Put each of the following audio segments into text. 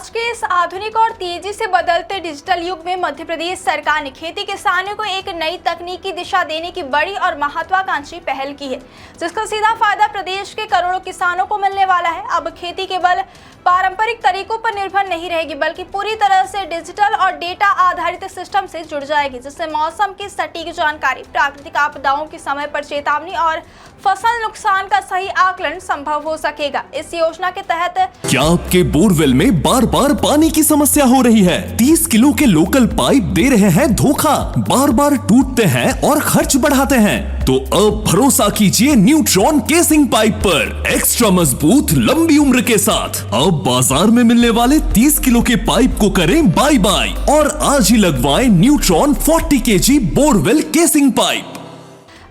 आज के इस आधुनिक और तेजी से बदलते डिजिटल युग में मध्य प्रदेश सरकार ने खेती किसानों को एक नई तकनीकी दिशा देने की बड़ी और महत्वाकांक्षी पहल की है, जिसका सीधा फायदा प्रदेश के करोड़ों किसानों को मिलने वाला है। अब खेती केवल पारंपरिक तरीकों पर निर्भर नहीं रहेगी, बल्कि पूरी तरह से डिजिटल और डेटा आधारित सिस्टम से जुड़ जाएगी, जिससे मौसम की सटीक जानकारी, प्राकृतिक आपदाओं की समय पर चेतावनी और फसल नुकसान का सही आकलन संभव हो सकेगा। इस योजना के तहत क्या आपके बोरवेल में बार बार पानी की समस्या हो रही है? 30 किलो के लोकल पाइप दे रहे हैं धोखा, बार बार टूटते हैं और खर्च बढ़ाते हैं? तो अब भरोसा कीजिए न्यूट्रॉन केसिंग पाइप पर, एक्स्ट्रा मजबूत लंबी उम्र के साथ। अब बाजार में मिलने वाले 30 किलो के पाइप को करें बाय बाय और आज ही लगवाएं neutron 40 kg borewell casing pipe.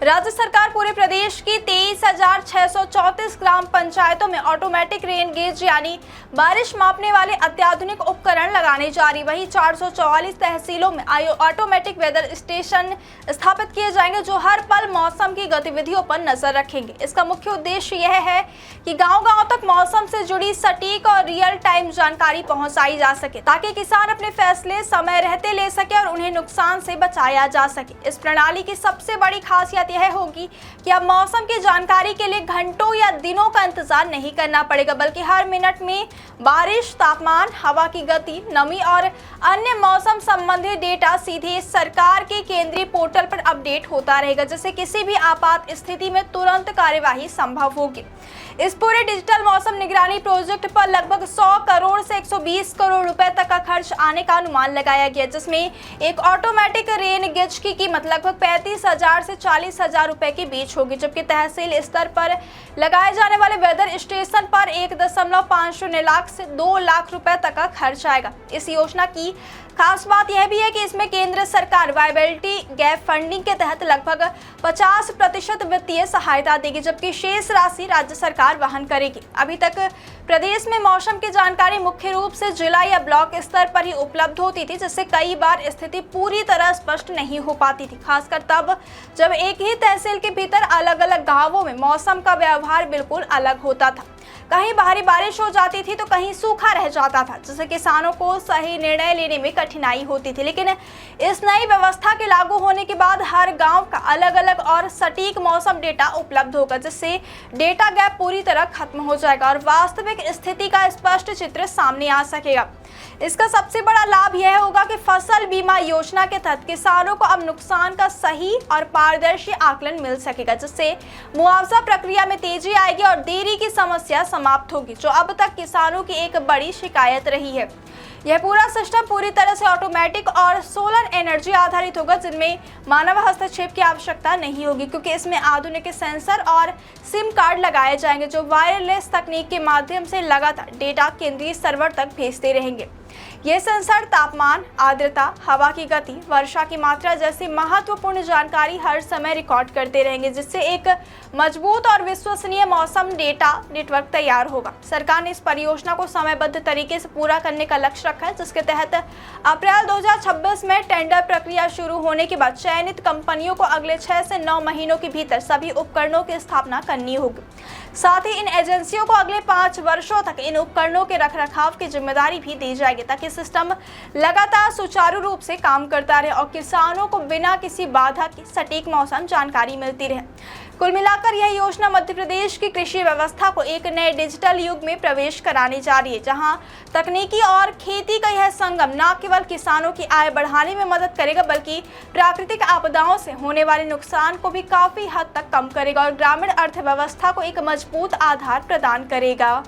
राज्य सरकार पूरे प्रदेश की 23,634 ग्राम पंचायतों में ऑटोमेटिक रेन गेज यानी बारिश मापने वाले अत्याधुनिक उपकरण लगाने जा रही। वहीं 444 तहसीलों में ऑटोमेटिक वेदर स्टेशन स्थापित किए जाएंगे, जो हर पल मौसम की गतिविधियों पर नजर रखेंगे। इसका मुख्य उद्देश्य यह है कि गांव-गांव तक मौसम से जुड़ी सटीक और रियल टाइम जानकारी पहुंचाई जा सके, ताकि किसान अपने फैसले समय रहते ले सके और उन्हें नुकसान से बचाया जा सके। इस प्रणाली की सबसे बड़ी खासियत यह होगी कि अब मौसम की जानकारी के लिए घंटों या दिनों का इंतजार नहीं करना पड़ेगा, बल्कि हर मिनट में बारिश, तापमान, हवा की गति, नमी और अन्य मौसम संबंधी डेटा सीधे सरकार के केंद्रीय पोर्टल पर अपडेट होता रहेगा, जिससे किसी भी आपात स्थिति में तुरंत कार्यवाही संभव होगी। इस पूरे डिजिटल मौसम निगरानी प्रोजेक्ट पर लगभग 100 करोड़ से 120 करोड़ रुपए तक का खर्च आने का अनुमान लगाया गया, जिसमें एक ऑटोमेटिक रेन गेज की कीमत लगभग 35,000 से 40,000 रुपए के बीच होगी, जबकि तहसील स्तर पर लगाए जाने वाले वेदर स्टेशन पर 1.50 लाख से 2 लाख रुपए तक का खर्च आएगा। इस योजना की खास बात यह भी है कि इसमें केंद्र सरकार वायबिलिटी गैप फंडिंग के तहत लगभग 50% वित्तीय सहायता देगी, जबकि शेष राशि राज्य सरकार वहन करेगी। अभी तक प्रदेश में मौसम की जानकारी मुख्य रूप से जिला या ब्लॉक स्तर पर ही उपलब्ध होती थी, जिससे कई बार स्थिति पूरी तरह स्पष्ट नहीं हो पाती थी, खासकर तब जब एक ही तहसील के भीतर अलग अलग गांवों में मौसम का व्यवहार बिल्कुल अलग होता था। कहीं भारी बारिश हो जाती थी तो कहीं सूखा रह जाता था, जिससे किसानों को सही निर्णय लेने में कठिनाई होती थी। लेकिन इस नई व्यवस्था के लागू होने के बाद हर गांव का अलग अलग और सटीक मौसम डेटा उपलब्ध होगा, जिससे डेटा गैप पूरी तरह खत्म हो जाएगा और वास्तविक स्थिति का स्पष्ट चित्र सामने आ सकेगा। इसका सबसे बड़ा लाभ यह होगा कि फसल बीमा योजना के तहत किसानों को अब नुकसान का सही और पारदर्शी आकलन मिल सकेगा, जिससे मुआवजा प्रक्रिया में तेजी आएगी और देरी की समस्या समाप्त होगी, जो अब तक किसानों की एक बड़ी शिकायत रही है। यह पूरा सिस्टम पूरी तरह से ऑटोमेटिक और सोलर एनर्जी आधारित होगा, जिनमें मानव हस्तक्षेप की आवश्यकता नहीं होगी, क्योंकि इसमें आधुनिक सेंसर और सिम कार्ड लगाए जाएंगे, जो वायरलेस तकनीक के माध्यम से लगातार डेटा केंद्रीय सर्वर तक भेजते रहेंगे। ये सेंसर तापमान, आर्द्रता, हवा की गति, वर्षा की मात्रा जैसी महत्वपूर्ण जानकारी हर समय रिकॉर्ड करते रहेंगे, जिससे एक मजबूत और विश्वसनीय मौसम डेटा नेटवर्क तैयार होगा। सरकार ने इस परियोजना को समयबद्ध तरीके से पूरा करने का लक्ष्य रखा है, जिसके तहत अप्रैल 2026 में टेंडर प्रक्रिया शुरू होने के बाद चयनित कंपनियों को अगले 6 से 9 महीनों के भीतर सभी उपकरणों की स्थापना करनी होगी। साथ ही इन एजेंसियों को अगले 5 वर्षों तक इन उपकरणों के रखरखाव की जिम्मेदारी भी दी जाएगी, ताकि सिस्टम लगातार सुचारू रूप से काम करता रहे और किसानों को बिना किसी बाधा के सटीक मौसम जानकारी मिलती रहे। कुल मिलाकर यह योजना मध्य प्रदेश की कृषि व्यवस्था को एक नए डिजिटल युग में प्रवेश कराने जा रही है, जहां तकनीकी और खेती का यह संगम न केवल किसानों की आय बढ़ाने में मदद करेगा, बल्कि प्राकृतिक आपदाओं से होने वाले नुकसान को भी काफी हद तक कम करेगा और ग्रामीण अर्थव्यवस्था को एक मजबूत आधार प्रदान करेगा।